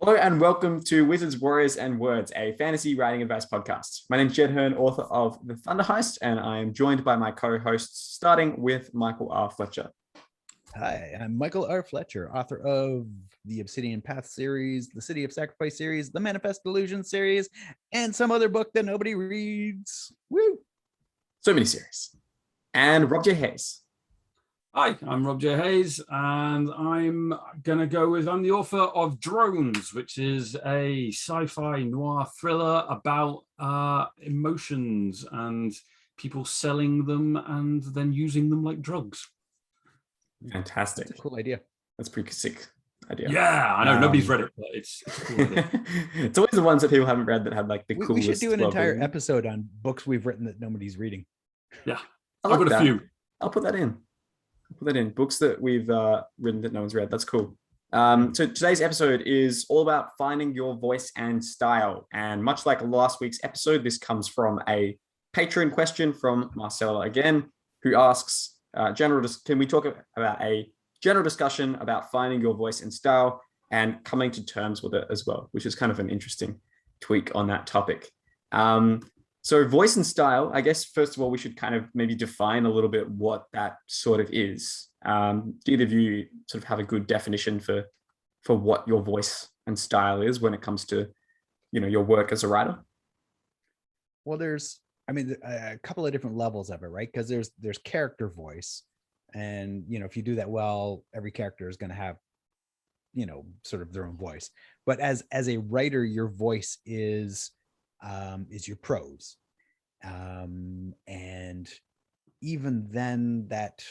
Hello and welcome to Wizards, Warriors, and Words, a fantasy writing advice podcast. My name is Jed Herne, author of The Thunder Heist, and I am joined by my co-hosts, starting with Michael R. Fletcher. Hi, I'm Michael R. Fletcher, author of the Obsidian Path series, the City of Sacrifice series, the Manifest Illusion series, and some other book that nobody reads. Woo! So many series. And Rob J. Hayes. Hi, I'm Rob J. Hayes, and I'm going to go with, I'm the author of Drones, which is a sci-fi noir thriller about emotions and people selling them and then using them like drugs. Fantastic. That's a cool idea. That's a pretty sick idea. Yeah, I know, nobody's read it, but it's a cool idea. It's always the ones that people haven't read that have like the coolest. We should do an entire well-being. episode on books we've written that nobody's reading. Yeah, I've got a few. I'll put that in. Books that we've written that no one's read. That's cool. So today's episode is all about finding your voice and style. And much like last week's episode, this comes from a Patreon question from Marcella again, who asks, can we talk about a general discussion about finding your voice and style and coming to terms with it as well, which is kind of an interesting tweak on that topic. So voice and style, I guess, first of all, we should kind of maybe define a little bit what that sort of is. Do either of you sort of have a good definition for what your voice and style is when it comes to, your work as a writer? Well, there's a couple of different levels of it, right? Because there's character voice. And, if you do that well, every character is going to have, sort of their own voice. But as a writer, your voice is your prose, and even then that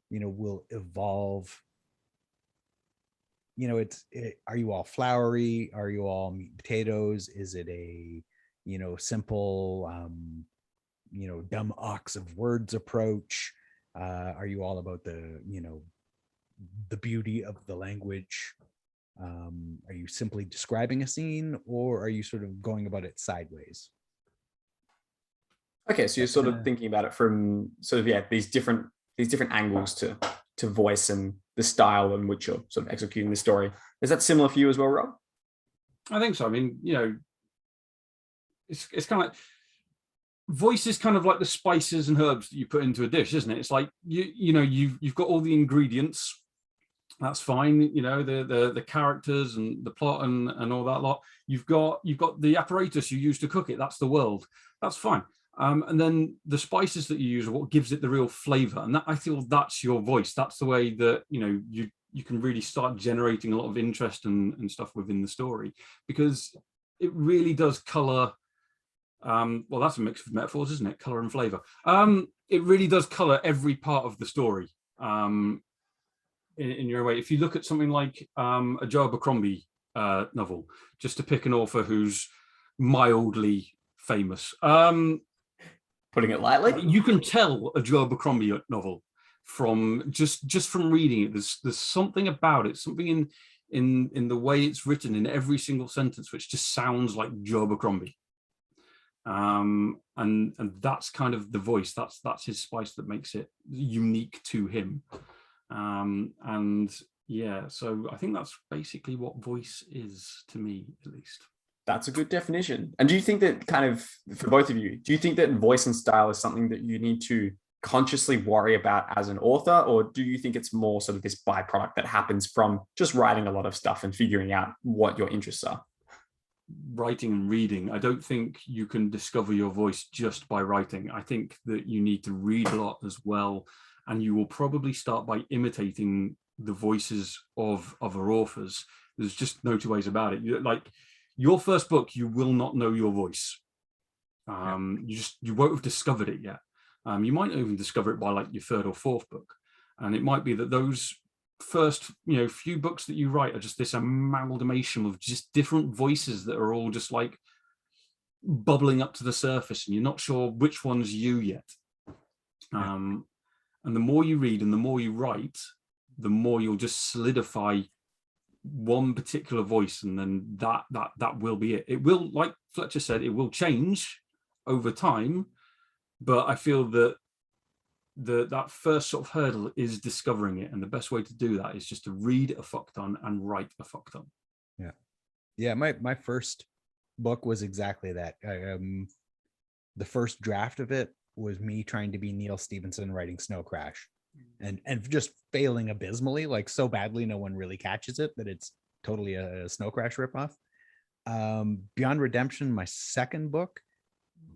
will evolve. Are you all flowery? Are you all meat and potatoes? Is it a simple dumb ox of words approach? Are you all about the the beauty of the language? Are you simply describing a scene, or are you sort of going about it sideways? Okay, so you're sort of thinking about it from sort of these different angles to voice and the style in which you're sort of executing the story. Is that similar for you as well, Rob? I think so. I mean, it's kind of like voice is kind of like the spices and herbs that you put into a dish, isn't it? It's like you've got all the ingredients. That's fine, the characters and the plot and all that lot. You've got the apparatus you use to cook it. That's the world. That's fine. And then the spices that you use are what gives it the real flavor. And that, I feel that's your voice. That's the way that you can really start generating a lot of interest and stuff within the story, because it really does color. Well, that's a mix of metaphors, isn't it? Color and flavor. It really does color every part of the story. In your way, if you look at something like a Joe Abercrombie novel, just to pick an author who's mildly famous, putting it lightly, you can tell a Joe Abercrombie novel from just from reading it. There's something about it, something in the way it's written in every single sentence, which just sounds like Joe Abercrombie. And that's kind of the voice. That's his spice that makes it unique to him. And yeah, so I think that's basically what voice is to me, at least. That's a good definition. And do you think that, kind of for both of you, do you think that voice and style is something that you need to consciously worry about as an author, or do you think it's more sort of this byproduct that happens from just writing a lot of stuff and figuring out what your interests are? Writing and reading. I don't think you can discover your voice just by writing. I think that you need to read a lot as well. And you will probably start by imitating the voices of other authors. There's just no two ways about it. Like your first book, you will not know your voice. You won't have discovered it yet. You might not even discover it by like your third or fourth book. And it might be that those first, few books that you write are just this amalgamation of just different voices that are all just like bubbling up to the surface, and you're not sure which one's you yet. And the more you read and the more you write, the more you'll just solidify one particular voice, and then that will be it. It will, like Fletcher said, it will change over time, but I feel that that first sort of hurdle is discovering it, and the best way to do that is just to read a fuck ton and write a fuck ton. Yeah, my first book was exactly that. The first draft of it was me trying to be Neil Stephenson writing Snow Crash, and just failing abysmally, like so badly no one really catches it that it's totally a Snow Crash ripoff. Beyond Redemption, my second book,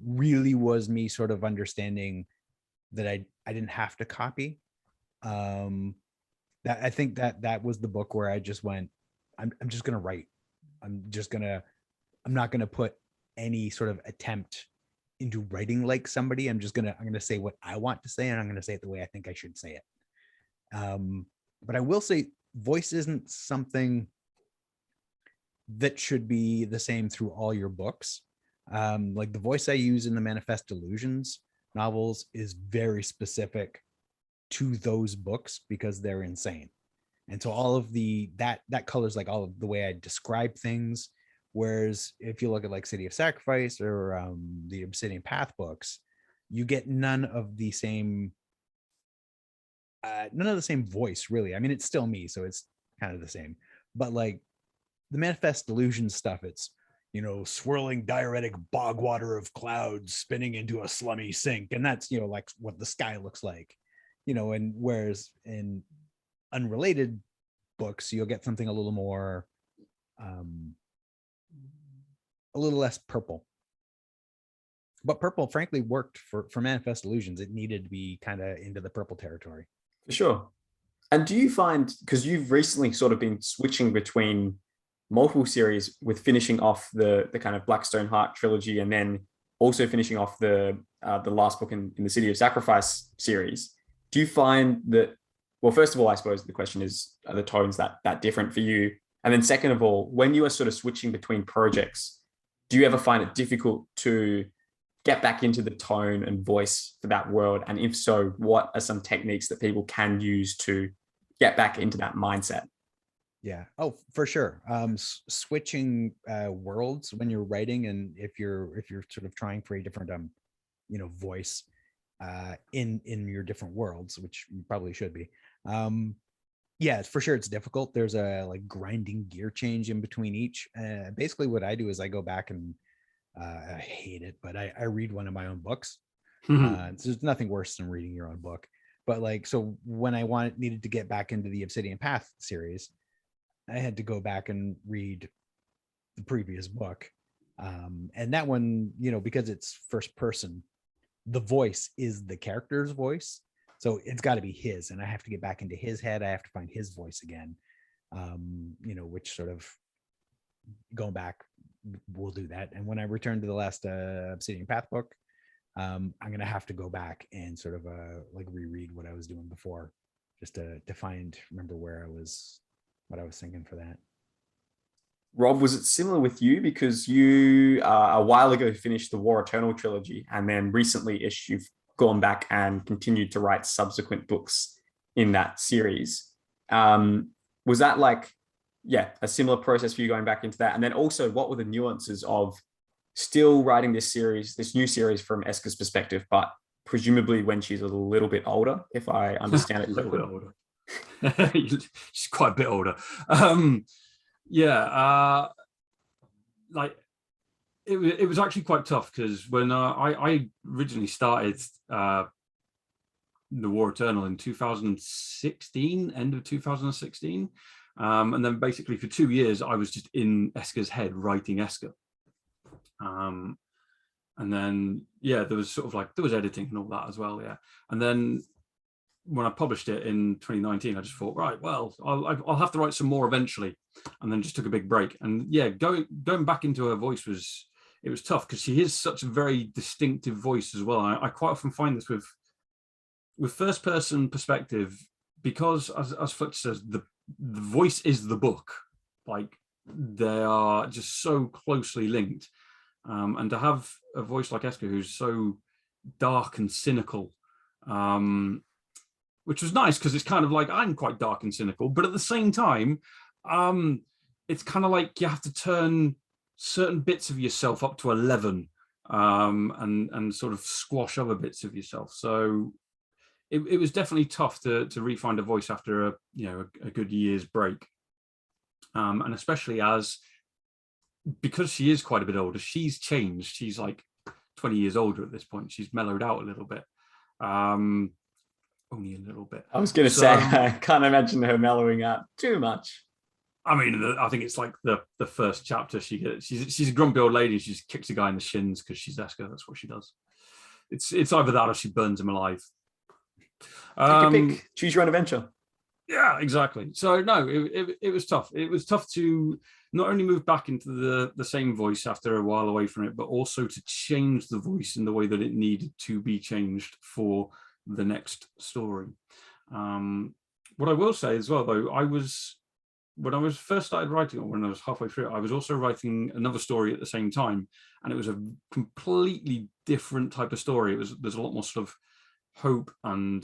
really was me sort of understanding that I didn't have to copy. That I think that was the book where I just went, I'm just gonna write. I'm not gonna put any sort of attempt into writing like somebody. I'm gonna say what I want to say, and I'm gonna say it the way I think I should say it. But I will say voice isn't something that should be the same through all your books. Like the voice I use in the Manifest Delusions novels is very specific to those books because they're insane. And so all of that colors like all of the way I describe things. Whereas if you look at like City of Sacrifice or the Obsidian Path books, you get none of the same voice really. I mean, it's still me, so it's kind of the same. But like the Manifest Delusion stuff, it's, swirling diuretic bog water of clouds spinning into a slummy sink. And that's, like what the sky looks like, and whereas in unrelated books, you'll get something a little more, a little less purple. But purple, frankly, worked for Manifest Illusions. It needed to be kind of into the purple territory. For sure. And do you find, because you've recently sort of been switching between multiple series with finishing off the kind of Blackstone Heart trilogy and then also finishing off the last book in the City of Sacrifice series, do you find that, well, first of all, I suppose the question is, are the tones that different for you? And then second of all, when you are sort of switching between projects, do you ever find it difficult to get back into the tone and voice for that world? And if so, what are some techniques that people can use to get back into that mindset? Yeah. Oh, for sure. Switching worlds when you're writing, and if you're sort of trying for a different voice in your different worlds, which you probably should be. Yeah, for sure it's difficult. There's a like grinding gear change in between each. Basically what I do is I go back and I hate it, but I read one of my own books. There's nothing worse than reading your own book. But like, so when I needed to get back into the Obsidian Path series, I had to go back and read the previous book. And that one, because it's first person, the voice is the character's voice. So it's got to be his, and I have to get back into his head. I have to find his voice again, which sort of going back will do that. And when I return to the last Obsidian Path book, I'm going to have to go back and sort of like reread what I was doing before, just to remember what I was thinking for that. Rob, was it similar with you? Because you a while ago finished the War Eternal trilogy, and then recently-ish you've gone back and continued to write subsequent books in that series. Was that like, a similar process for you going back into that? And then also, what were the nuances of still writing this new series from Eska's perspective, but presumably when she's a little bit older, if I understand it a little correctly? bit older. She's quite a bit older. Like it was actually quite tough because when I originally started the War Eternal in 2016, end of 2016, and then basically for 2 years I was just in Eska's head writing Eska, and then there was sort of like, there was editing and all that as well, and then when I published it in 2019, I just thought, right, well, I'll have to write some more eventually, and then just took a big break. And going back into her voice was tough because she is such a very distinctive voice as well. I quite often find this with first person perspective, because as Fletcher says, the voice is the book. Like they are just so closely linked, and to have a voice like Eska who's so dark and cynical. Which was nice because it's kind of like I'm quite dark and cynical, but at the same time, it's kind of like you have to turn certain bits of yourself up to 11, and sort of squash other bits of yourself. So it was definitely tough to re-find a voice after a good year's break. And especially because she is quite a bit older, she's changed. She's like 20 years older at this point. She's mellowed out a little bit. Only a little bit. I was going to say, I can't imagine her mellowing out too much. I mean, I think it's like the first chapter. She's a grumpy old lady. She just kicks a guy in the shins because she's Esker. That's what she does. It's either that or she burns him alive. Take a pick. Choose your own adventure. Yeah, exactly. So no, it was tough. It was tough to not only move back into the same voice after a while away from it, but also to change the voice in the way that it needed to be changed for the next story. What I will say as well, though, when I was first started writing, or when I was halfway through it, I was also writing another story at the same time, and it was a completely different type of story. There's a lot more sort of hope and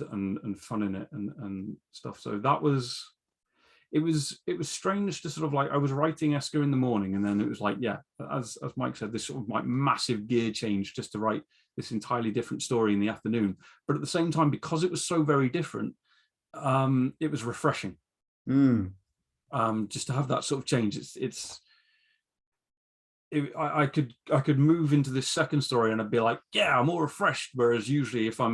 fun in it and stuff. So it was strange to sort of like, I was writing Esker in the morning, and then it was like, yeah, as Mike said, this sort of like massive gear change just to write this entirely different story in the afternoon. But at the same time, because it was so very different, it was refreshing. Just to have that sort of change. I could move into this second story and I'd be like, yeah, I'm all refreshed. Whereas usually if I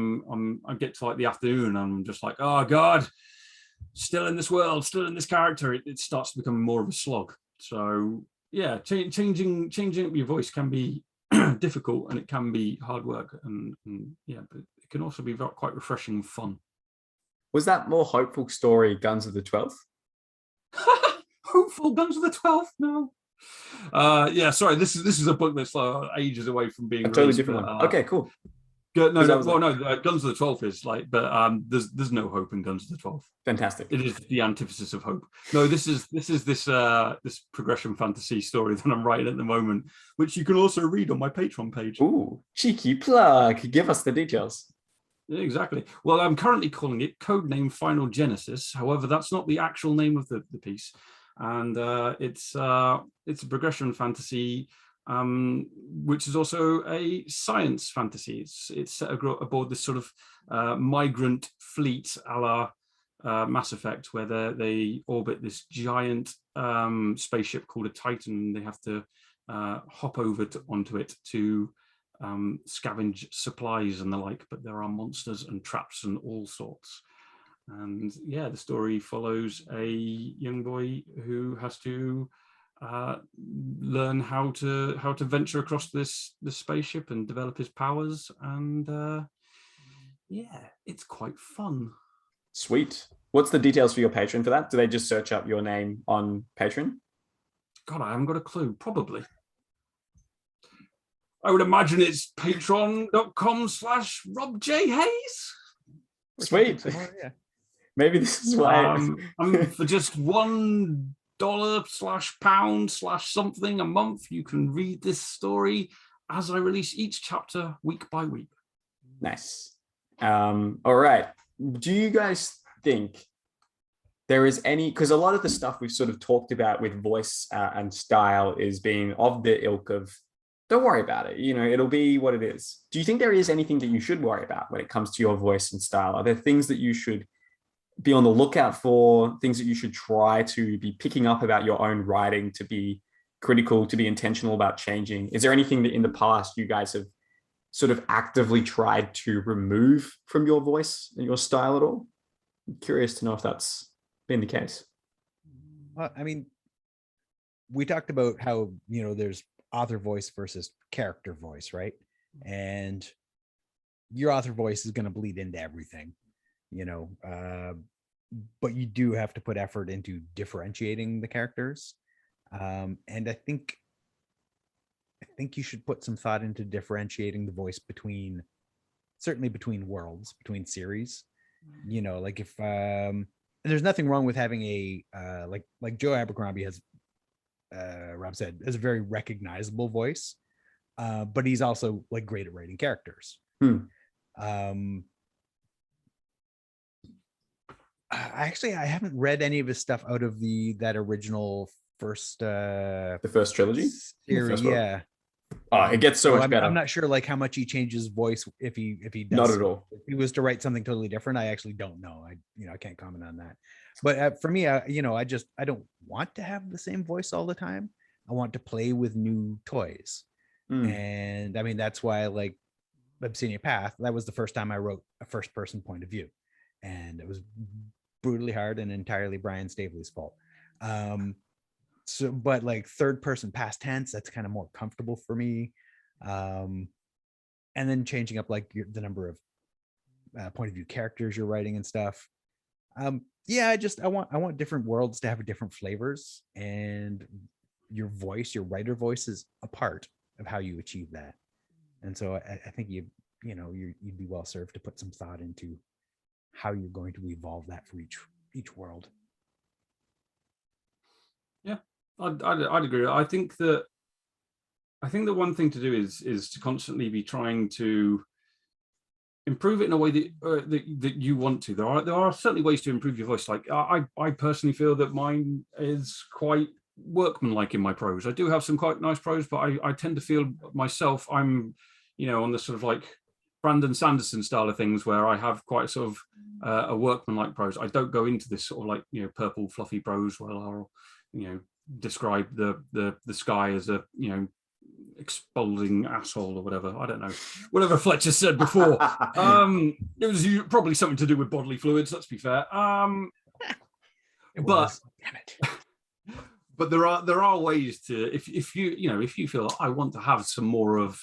get to like the afternoon, I'm just like, oh God, still in this world, still in this character. It starts to become more of a slog. So yeah, changing up your voice can be difficult, and it can be hard work, and yeah, but it can also be quite refreshing and fun. Was that more hopeful story Guns of the 12th? Hopeful Guns of the 12th? No. Yeah, sorry. This is a book that's ages away from being a totally different one. Okay, cool. Guns of the 12th is like, but there's no hope in Guns of the 12th. Fantastic. It is the antithesis of hope. No, this is this progression fantasy story that I'm writing at the moment, which you can also read on my Patreon page. Ooh, cheeky plug. Give us the details. Exactly. Well, I'm currently calling it Codename Final Genesis. However, that's not the actual name of the piece, and it's a progression fantasy, which is also a science fantasy. It's set aboard this sort of migrant fleet, a la Mass Effect, where they orbit this giant spaceship called a Titan. They have to hop over onto it to scavenge supplies and the like, but there are monsters and traps and all sorts. And yeah, the story follows a young boy who has to learn how to venture across this spaceship and develop his powers. And yeah, it's quite fun. Sweet. What's the details for your Patreon for that? Do they just search up your name on Patreon? God, I haven't got a clue. Probably. I would imagine it's patreon.com/RobJHayes. Sweet. Yeah. Maybe this is why. For just $1/pound/something a month, you can read this story as I release each chapter week by week. Nice. All right. Do you guys think there is any, because a lot of the stuff we've sort of talked about with voice and style is being of the ilk of, don't worry about it, it'll be what it is. Do you think there is anything that you should worry about when it comes to your voice and style? Are there things that you should be on the lookout for, things that you should try to be picking up about your own writing, to be critical, to be intentional about changing? Is there anything that in the past you guys have sort of actively tried to remove from your voice and your style at all? I'm curious to know if that's been the case. Well, I mean, we talked about how, there's author voice versus character voice, right? And your author voice is going to bleed into everything, but you do have to put effort into differentiating the characters. And I think you should put some thought into differentiating the voice certainly between worlds, between series. Like if there's nothing wrong with having a like Joe Abercrombie has, Rob said, has a very recognizable voice, but he's also like great at writing characters. I haven't read any of his stuff out of that original first the first trilogy series. Yeah. Oh, it gets so much better. I'm not sure like how much he changes voice if he does. Not at all. If he was to write something totally different, I actually don't know. I can't comment on that. But for me, I don't want to have the same voice all the time. I want to play with new toys. And I mean, that's why I like Obsidian Path. That was the first time I wrote a first person point of view. And it was brutally hard and entirely Brian Staveley's fault. But like third person past tense, that's kind of more comfortable for me. And then changing up like the number of point of view characters you're writing and stuff. I want different worlds to have different flavors, and your writer voice is a part of how you achieve that. And so I think you'd be well served to put some thought into how you're going to evolve that for each world. Yeah, I'd agree. I think the one thing to do is to constantly be trying to improve it in a way that you want to. There are certainly ways to improve your voice. Like I personally feel that mine is quite workmanlike in my prose. I do have some quite nice prose, but I tend to feel myself I'm on the sort of like Brandon Sanderson style of things, where I have quite sort of a workmanlike prose. I don't go into this sort of like purple fluffy prose where I'll describe the sky as a exploding asshole or whatever. I don't know, whatever Fletcher said before. It was probably something to do with bodily fluids, let's be fair. Damn it. But there are ways to, if you feel I want to have some more of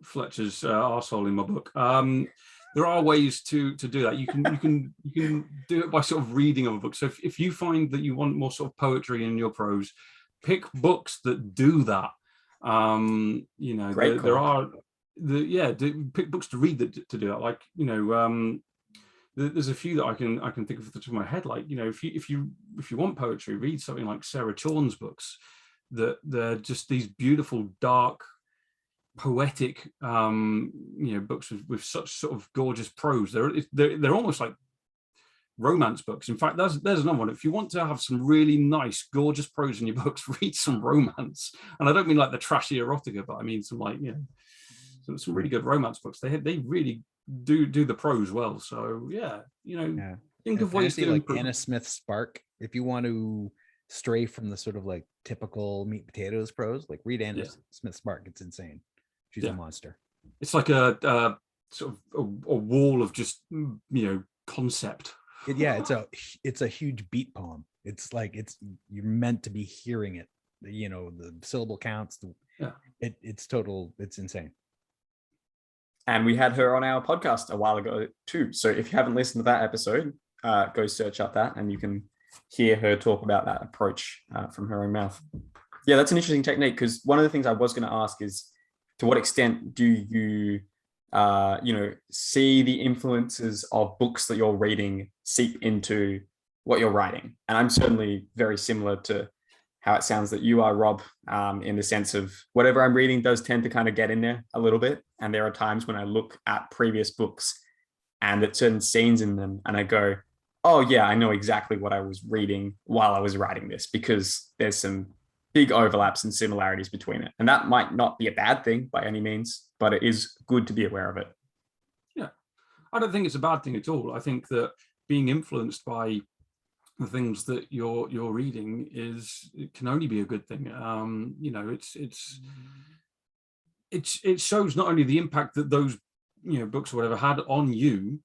Fletcher's arsehole in my book, there are ways to do that. You can do it by sort of reading of a book. So if you find that you want more sort of poetry in your prose, pick books that do that. Pick books to read that to do that. Like there's a few that I can think of at the top of my head. Like if you want poetry, read something like Sarah Chorn's books. That they're just these beautiful, dark, poetic books with such sort of gorgeous prose. They're almost like romance books. In fact, there's another one. If you want to have some really nice, gorgeous prose in your books, read some romance. And I don't mean like the trashy erotica, but I mean some like some really good romance books. They really do the prose well. So think of ways to like improve. Anna Smith Spark. If you want to stray from the sort of like typical meat potatoes prose, like read Anna Smith Spark. It's insane. She's a monster. It's like a sort of a wall of just concept. It's a huge beat poem. It's like you're meant to be hearing it. The syllable counts. It's insane. And we had her on our podcast a while ago too. So if you haven't listened to that episode, go search up that and you can hear her talk about that approach from her own mouth. Yeah, that's an interesting technique, because one of the things I was going to ask is, to what extent do you, see the influences of books that you're reading seep into what you're writing? And I'm certainly very similar to how it sounds that you are, Rob, in the sense of whatever I'm reading does tend to kind of get in there a little bit. And there are times when I look at previous books and at certain scenes in them and I go, oh yeah, I know exactly what I was reading while I was writing this, because there's some big overlaps and similarities between it. And that might not be a bad thing by any means, but it is good to be aware of it. Yeah, I don't think it's a bad thing at all. I think that being influenced by the things that you're reading it can only be a good thing. It shows not only the impact that those books or whatever had on you,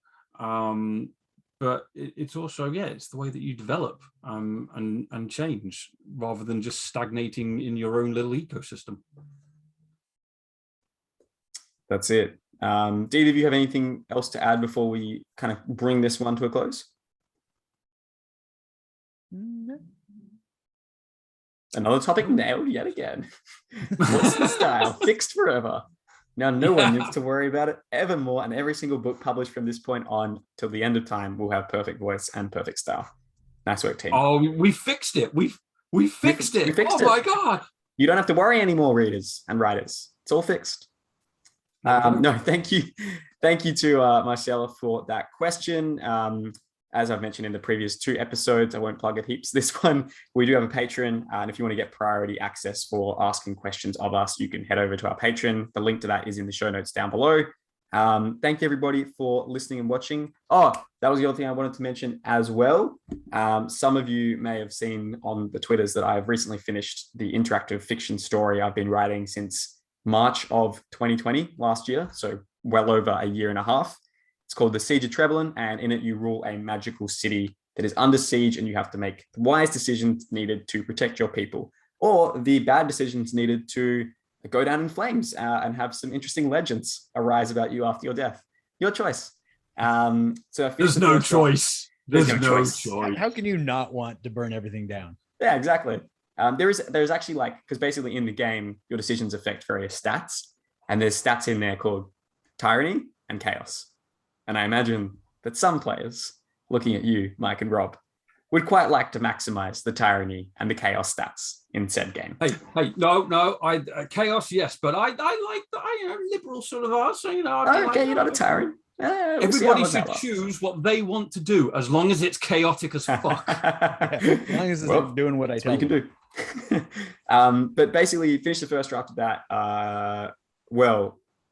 but it's also it's the way that you develop and change, rather than just stagnating in your own little ecosystem. That's it. Dee, do you have anything else to add before we kind of bring this one to a close? No. Another topic nailed yet again. What's the style? Fixed forever. Now, no one needs to worry about it evermore, and every single book published from this point on till the end of time will have perfect voice and perfect style. Nice work, team. Oh, we fixed it. We fixed it. My God. You don't have to worry anymore, readers and writers. It's all fixed. No, thank you. Thank you to Marcella for that question. As I've mentioned in the previous 2 episodes, I won't plug it heaps. This one, we do have a Patreon. And if you want to get priority access for asking questions of us, you can head over to our Patreon. The link to that is in the show notes down below. Thank you everybody for listening and watching. Oh, that was the other thing I wanted to mention as well. Some of you may have seen on the Twitters that I've recently finished the interactive fiction story I've been writing since March of 2020, last year. So well over a year and a half. It's called The Siege of Treblin, and in it you rule a magical city that is under siege, and you have to make wise decisions needed to protect your people, or the bad decisions needed to go down in flames and have some interesting legends arise about you after your death. Your choice. So there's no choice. There's no choice. How can you not want to burn everything down? Yeah, exactly. There's actually, like, because basically in the game your decisions affect various stats, and there's stats in there called tyranny and chaos. And I imagine that some players, looking at you, Mike and Rob, would quite like to maximize the tyranny and the chaos stats in said game. Hey, no, chaos, yes, but I like the liberal sort of are, so okay, you're not a tyrant. Everybody should choose what they want to do, as long as it's chaotic as fuck. As long as it's doing what I tell you can do. But basically, finish the first draft of that.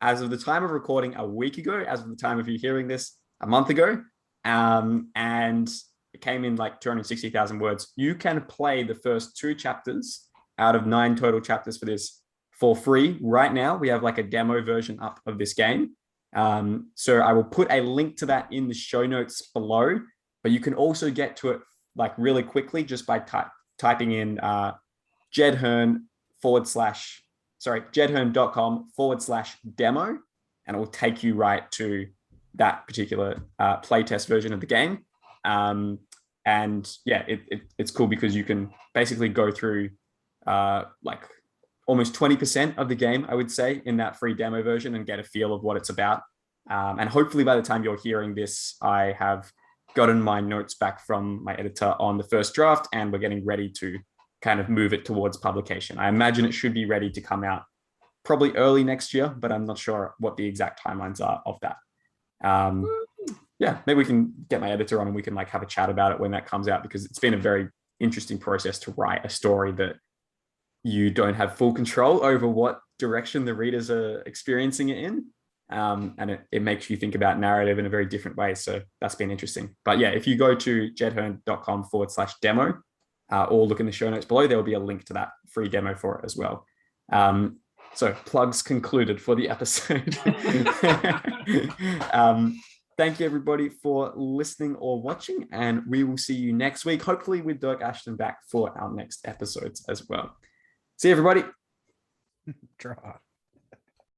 As of the time of recording a week ago, as of the time of you hearing this a month ago, and it came in like 260,000 words. You can play the first 2 chapters out of 9 total chapters for this for free right now. We have like a demo version up of this game. So I will put a link to that in the show notes below, but you can also get to it like really quickly just by typing in jedherne.com/demo, and it will take you right to that particular playtest version of the game. And yeah, it's cool because you can basically go through like almost 20% of the game, I would say, in that free demo version and get a feel of what it's about. And hopefully by the time you're hearing this, I have gotten my notes back from my editor on the first draft, and we're getting ready to kind of move it towards publication. I imagine it should be ready to come out probably early next year, but I'm not sure what the exact timelines are of that. Yeah, maybe we can get my editor on and we can like have a chat about it when that comes out, because it's been a very interesting process to write a story that you don't have full control over what direction the readers are experiencing it in. And it makes you think about narrative in a very different way. So that's been interesting. But yeah, if you go to jedherne.com/demo or look in the show notes below, there will be a link to that free demo for it as well. So plugs concluded for the episode. Thank you everybody for listening or watching, and we will see you next week, hopefully with Dirk Ashton back for our next episodes as well. See you everybody. Draw.